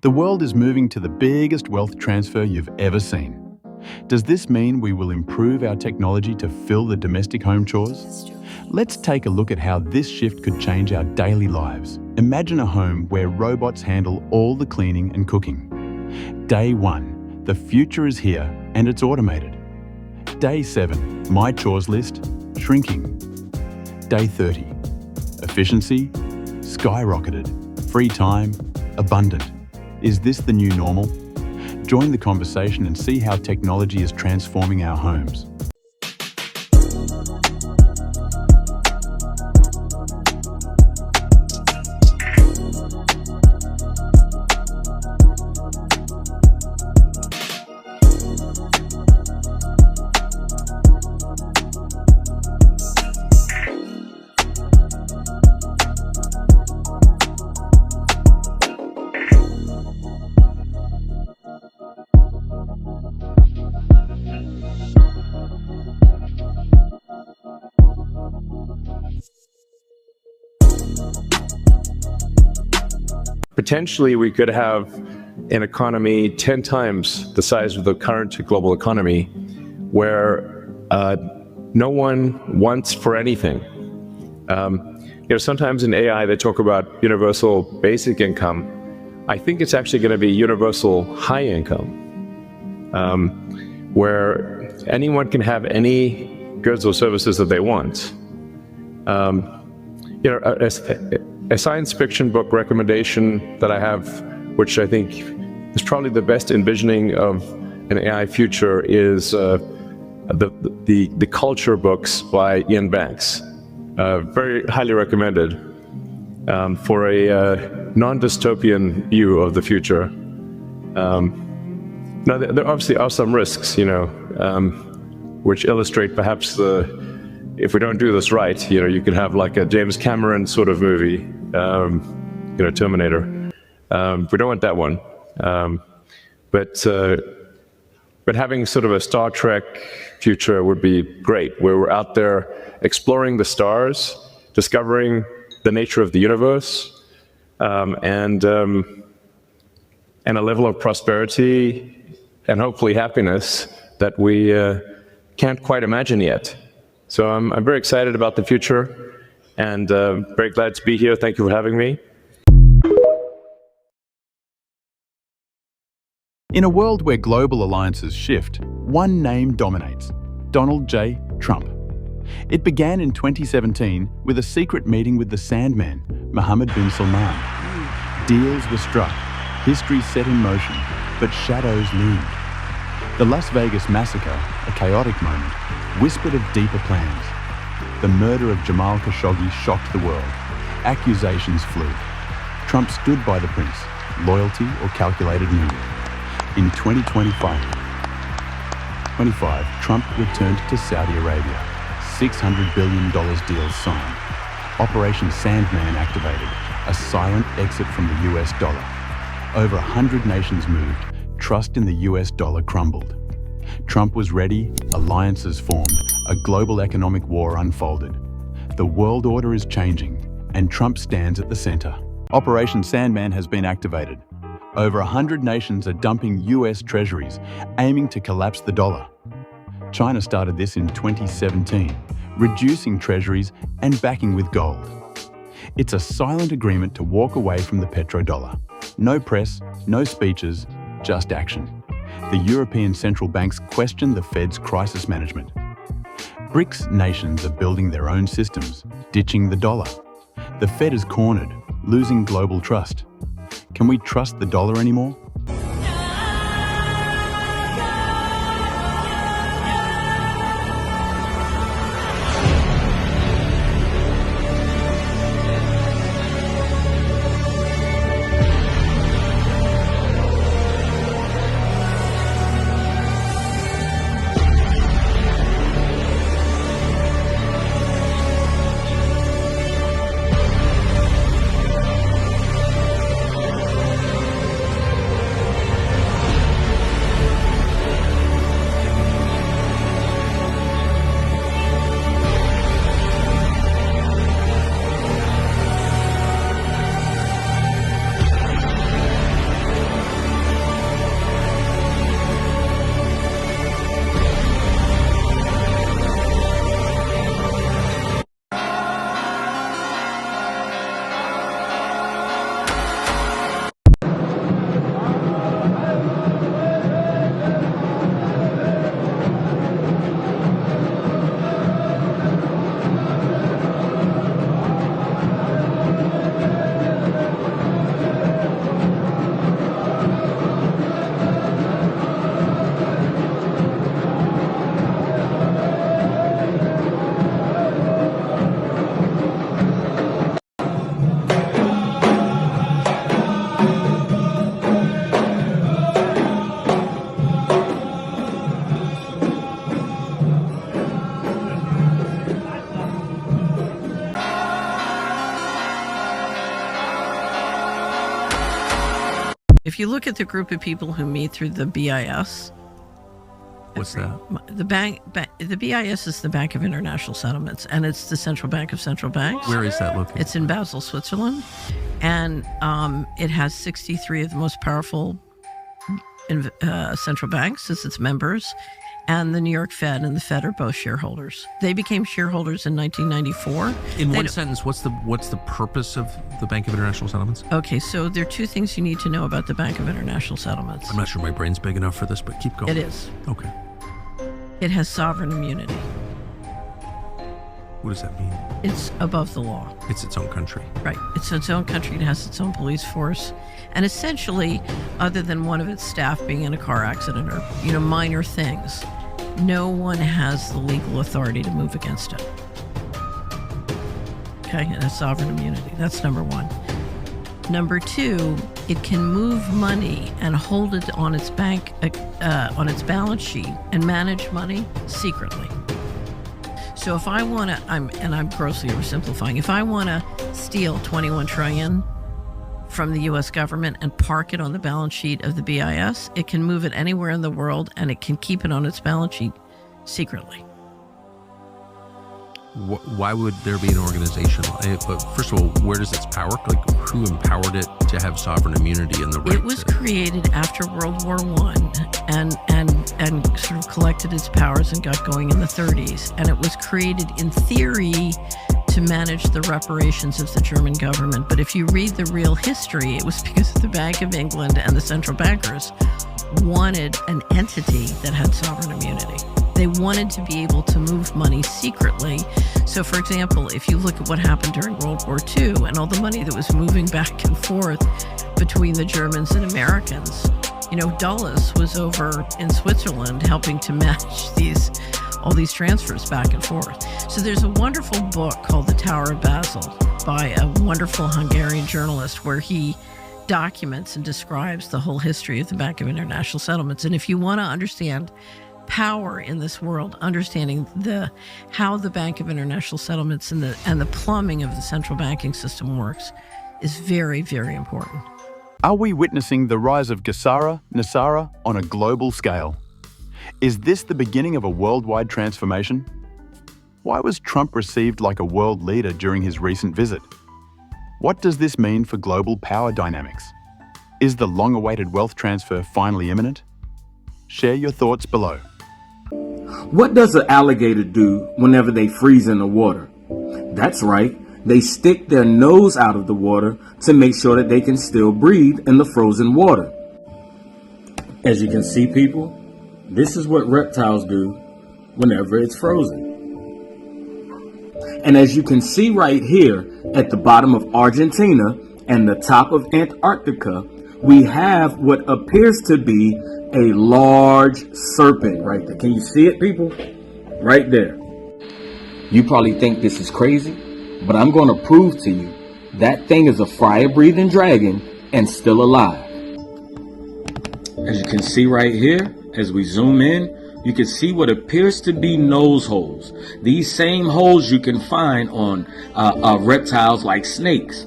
The world is moving to the biggest wealth transfer you've ever seen. Does this mean we will improve our technology to fill the domestic home chores? Let's take a look at how this shift could change our daily lives. Imagine a home where robots handle all the cleaning and cooking. Day 1, the future is here and it's automated. Day 7, my chores list, shrinking. Day 30, efficiency, skyrocketed. Free time, abundant. Is this the new normal? Join the conversation and see how technology is transforming our homes. Potentially, we could have an economy 10 times the size of the current global economy, where no one wants for anything. Sometimes in AI they talk about universal basic income. I think it's actually going to be universal high income, where anyone can have any goods or services that they want. A science fiction book recommendation that I have, which I think is probably the best envisioning of an AI future, is the culture books by Ian Banks. Very highly recommended for a non-dystopian view of the future. Now, there obviously are some risks, which illustrate perhaps if we don't do this right, you could have like a James Cameron sort of movie, Terminator. We don't want that one. But having sort of a Star Trek future would be great, where we're out there exploring the stars, discovering the nature of the universe, and a level of prosperity and hopefully happiness that we can't quite imagine yet. So I'm very excited about the future and very glad to be here. Thank you for having me. In a world where global alliances shift, one name dominates: Donald J. Trump. It began in 2017 with a secret meeting with the Sandman, Mohammed bin Salman. Deals were struck, history set in motion, but shadows loomed. The Las Vegas massacre, a chaotic moment, whispered of deeper plans. The murder of Jamal Khashoggi shocked the world. Accusations flew. Trump stood by the prince, loyalty or calculated move. In 2025, Trump returned to Saudi Arabia. $600 billion deal signed. Operation Sandman activated, a silent exit from the US dollar. Over 100 nations moved. Trust in the US dollar crumbled. Trump was ready, alliances formed, a global economic war unfolded. The world order is changing, and Trump stands at the center. Operation Sandman has been activated. Over 100 nations are dumping US treasuries, aiming to collapse the dollar. China started this in 2017, reducing treasuries and backing with gold. It's a silent agreement to walk away from the petrodollar. No press, no speeches, just action. The European central banks question the Fed's crisis management. BRICS nations are building their own systems, ditching the dollar. The Fed is cornered, losing global trust. Can we trust the dollar anymore? if you look at the group of people who meet through the BIS, What's that? The BIS is the Bank of International Settlements, and it's the central bank of central banks. Where is that located? It's in Basel, Switzerland, and it has 63 of the most powerful central banks as its members, and the New York Fed and the Fed are both shareholders. They became shareholders in 1994. In one sentence, what's the purpose of the Bank of International Settlements? Okay, so there are two things you need to know about the Bank of International Settlements. I'm not sure my brain's big enough for this, but keep going. It is. Okay. It has sovereign immunity. What does that mean? It's above the law. It's its own country. Right. It's its own country. It has its own police force. And essentially, other than one of its staff being in a car accident or, minor things, no one has the legal authority to move against it. Okay, it has sovereign immunity. That's number one. Number two, it can move money and hold it on its on its balance sheet and manage money secretly. So if I want to, I'm grossly oversimplifying, if I want to steal $21 trillion from the U.S. government and park it on the balance sheet of the BIS, it can move it anywhere in the world and it can keep it on its balance sheet secretly. Why would there be an organization? But first of all, where does its power? Like, who empowered it to have sovereign immunity and the right? It was created after World War I, and sort of collected its powers and got going in the 30s. And it was created in theory to manage the reparations of the German government. But if you read the real history, it was because the Bank of England and the central bankers wanted an entity that had sovereign immunity. They wanted to be able to move money secretly. So, for example, if you look at what happened during World War II and all the money that was moving back and forth between the Germans and Americans, Dulles was over in Switzerland helping to manage all these transfers back and forth. So there's a wonderful book called The Tower of Basel by a wonderful Hungarian journalist where he documents and describes the whole history of the Bank of International Settlements. And if you want to understand power in this world, understanding how the Bank of International Settlements and the plumbing of the central banking system works is very, very important. Are we witnessing the rise of Nasara on a global scale? Is this the beginning of a worldwide transformation? Why was Trump received like a world leader during his recent visit? What does this mean for global power dynamics? Is the long-awaited wealth transfer finally imminent? Share your thoughts below. What does an alligator do whenever they freeze in the water? That's right, they stick their nose out of the water to make sure that they can still breathe in the frozen water. As you can see, people, this is what reptiles do whenever it's frozen. And as you can see right here at the bottom of Argentina and the top of Antarctica, we have what appears to be a large serpent right there. Can you see it, people? Right there. You probably think this is crazy, but I'm going to prove to you that thing is a fire-breathing dragon and still alive. As you can see right here, as we zoom in, you can see what appears to be nose holes. These same holes you can find on reptiles like snakes.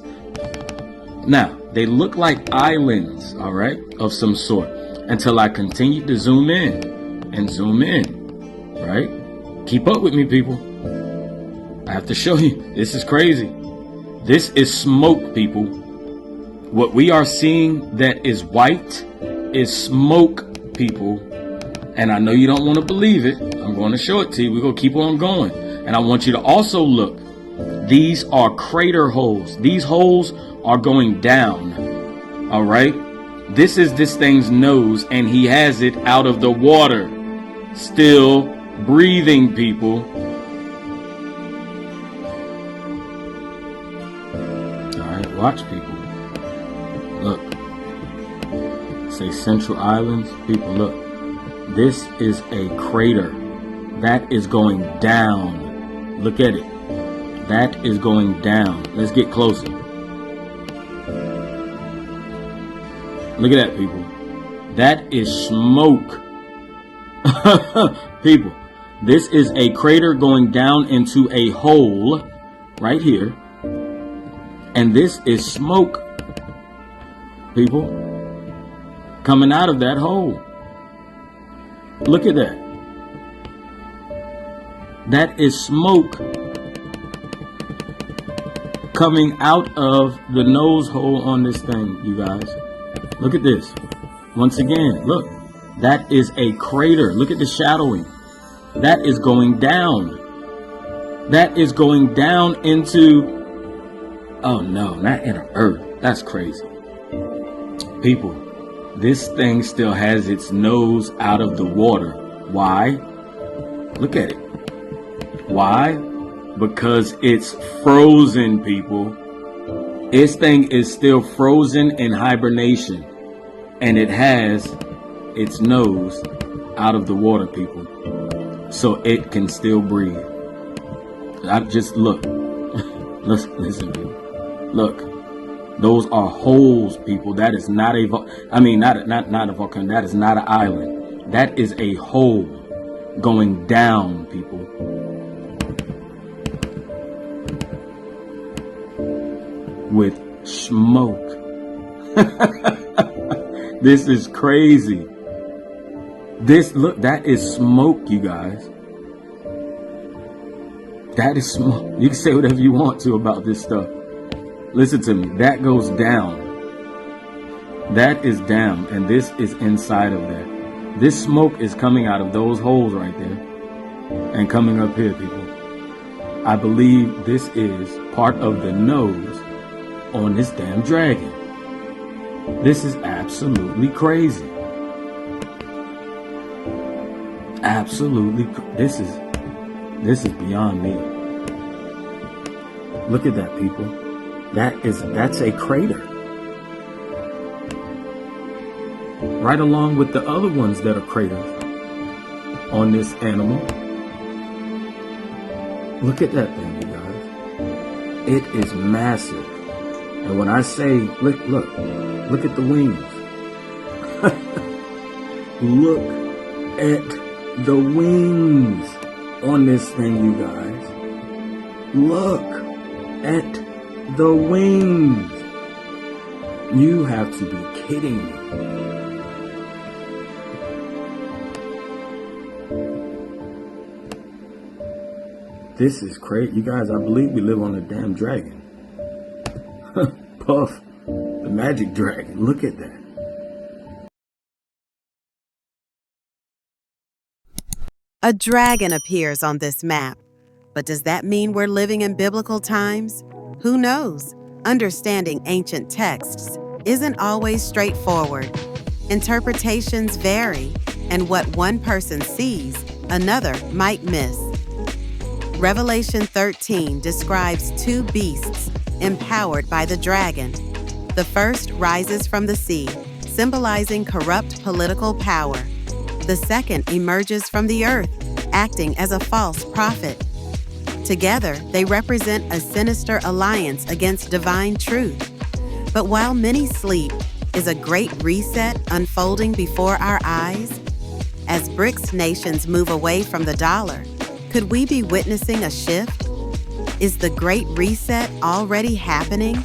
Now, they look like islands, all right, of some sort, until I continue to zoom in and zoom in, right? Keep up with me, people. I have to show you. This is crazy. This is smoke, people. What we are seeing that is white is smoke, people. And I know you don't want to believe it. I'm going to show it to you. We're going to keep on going. And I want you to also look. These are crater holes. These holes are going down. All right. This is this thing's nose, and he has it out of the water. Still breathing, people. All right. Watch, people. Look. Say Central Islands. People, look. This is a crater that is going down. Look at it. That is going down. Let's get closer. Look at that, people. That is smoke. People, this is a crater going down into a hole right here. And this is smoke, people. coming out of that hole. Look at that. That is smoke coming out of the nose hole on this thing, you guys. Look at this. Once again, look. That is a crater. Look at the shadowing. That is going down. That is going down into... Oh no, not in the earth. That's crazy. People, this thing still has its nose out of the water. Why? Look at it. Why? Because it's frozen, people. This thing is still frozen in hibernation. And it has its nose out of the water, people. So it can still breathe. I just look. Listen, people. Look. Those are holes, people. That is not a not a volcano. That is not an island. That is a hole going down, people. With smoke. This is crazy. Look, that is smoke, you guys. That is smoke. You can say whatever you want to about this stuff. Listen to me. That goes down. That is down, and this is inside of that. This smoke is coming out of those holes right there and coming up here, people. I believe this is part of the nose on this damn dragon. This is absolutely crazy. Absolutely. This is beyond me. Look at that, people. That's a crater. Right along with the other ones that are craters on this animal. Look at that thing, you guys. It is massive. And when I say, look at the wings. Look at the wings on this thing, you guys. Look at the wings. You have to be kidding me. This is crazy. You guys, I believe we live on a damn dragon. Puff, the magic dragon. Look at that. A dragon appears on this map. But does that mean we're living in biblical times? Who knows? Understanding ancient texts isn't always straightforward. Interpretations vary, and what one person sees, another might miss. Revelation 13 describes two beasts empowered by the dragon. The first rises from the sea, symbolizing corrupt political power. The second emerges from the earth, acting as a false prophet. Together, they represent a sinister alliance against divine truth. But while many sleep, is a great reset unfolding before our eyes? As BRICS nations move away from the dollar, could we be witnessing a shift? Is the Great Reset already happening?